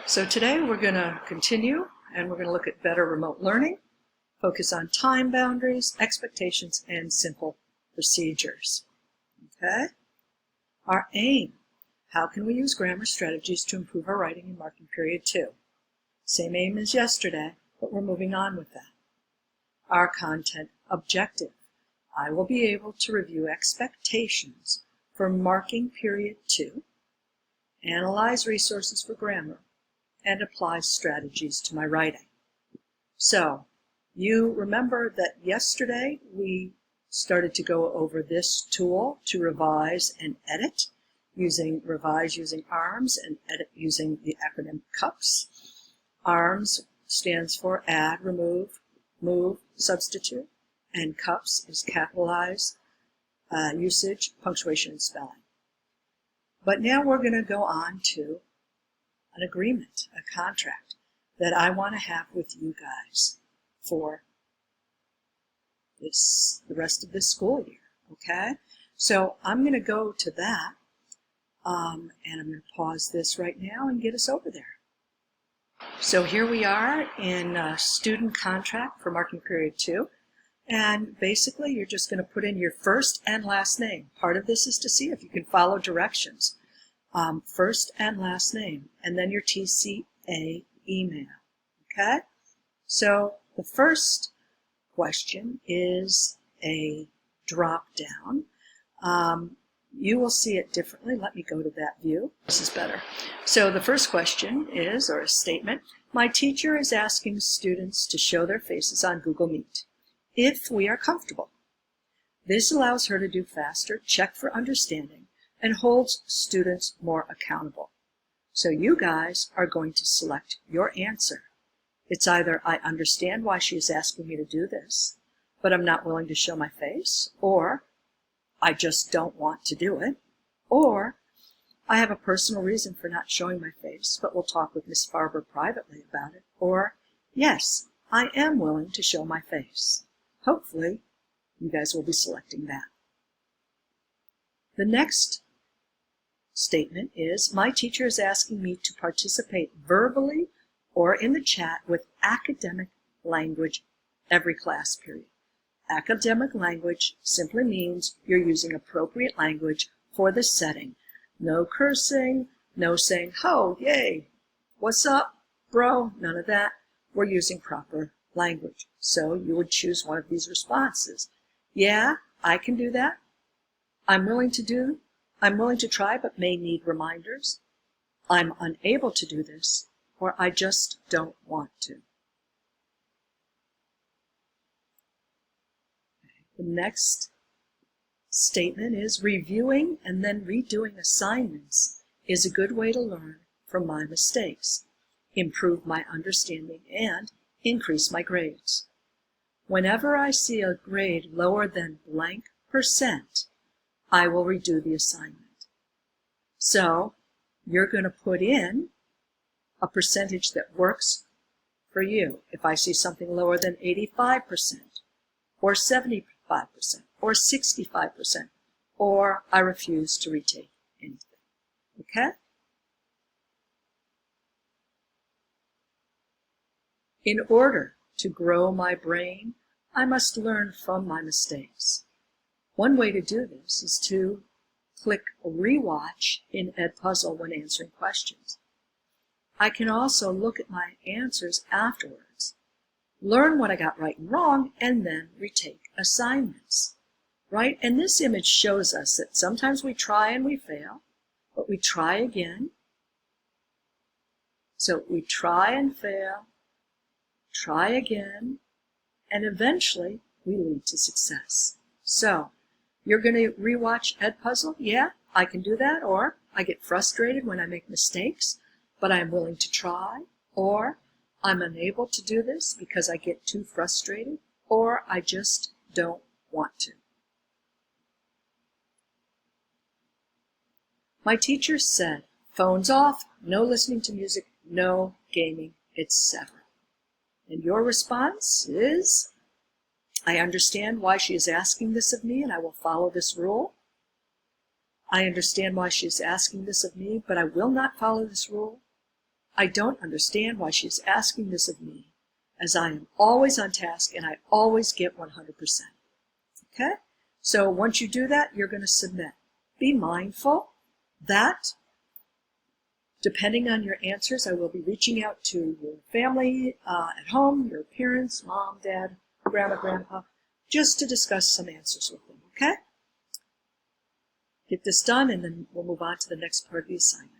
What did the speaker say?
So today we're going to continue and we're going to look at better remote learning, focus on time boundaries, expectations, and simple procedures. Okay? Our aim: how can we use grammar strategies to improve our writing in marking period 2? Same aim as yesterday, but we're moving on with that. Our content objective: I will be able to review expectations for marking period 2, analyze resources for grammar, and apply strategies to my writing. So, you remember that yesterday we started to go over this tool to revise and edit, revise using ARMS and edit using the acronym CUPS. ARMS stands for add, remove, move, substitute, and CUPS is capitalize, usage, punctuation, and spelling. But now we're going to go on to an agreement, a contract that I want to have with you guys for the rest of this school year, okay? So I'm going to go to that, and I'm going to pause this right now and get us over there. So here we are in student contract for marking period 2, and basically you're just going to put in your first and last name. Part of this is to see if you can follow directions. First and last name, and then your TCA email, okay? So the first question is a drop down. You will see it differently. Let me go to that view. This is better. So the first question is, or a statement: my teacher is asking students to show their faces on Google Meet, if we are comfortable. This allows her to do faster, check for understanding, and holds students more accountable. So you guys are going to select your answer. It's either I understand why she is asking me to do this, but I'm not willing to show my face, or I just don't want to do it, or I have a personal reason for not showing my face, but we'll talk with Miss Farber privately about it, or yes, I am willing to show my face. Hopefully, you guys will be selecting that. The next statement is, my teacher is asking me to participate verbally or in the chat with academic language every class period. Academic language simply means you're using appropriate language for the setting. No cursing, no saying, ho, yay, what's up, bro, none of that. We're using proper language. So you would choose one of these responses. Yeah, I can do that. I'm willing to try, but may need reminders. I'm unable to do this, or I just don't want to. The next statement is, reviewing and then redoing assignments is a good way to learn from my mistakes, improve my understanding, and increase my grades. Whenever I see a grade lower than blank %, I will redo the assignment. So you're going to put in a percentage that works for you. If I see something lower than 85%, or 75%, or 65%, or I refuse to retake anything. Okay? In order to grow my brain, I must learn from my mistakes. One way to do this is to click Rewatch in Edpuzzle when answering questions. I can also look at my answers afterwards, learn what I got right and wrong, and then retake assignments. Right? And this image shows us that sometimes we try and we fail, but we try again. So we try and fail, try again, and eventually we lead to success. So you're going to rewatch Edpuzzle? Yeah, I can do that. Or I get frustrated when I make mistakes, but I'm willing to try. Or I'm unable to do this because I get too frustrated, or I just don't want to. My teacher said, phones off, no listening to music, no gaming, etc. And your response is, I understand why she is asking this of me, and I will follow this rule. I understand why she is asking this of me, but I will not follow this rule. I don't understand why she is asking this of me, as I am always on task and I always get 100%. Okay? So once you do that, you're going to submit. Be mindful that depending on your answers, I will be reaching out to your family at home, your parents, mom, dad, grandma, grandpa, just to discuss some answers with them, okay? Get this done, and then we'll move on to the next part of the assignment.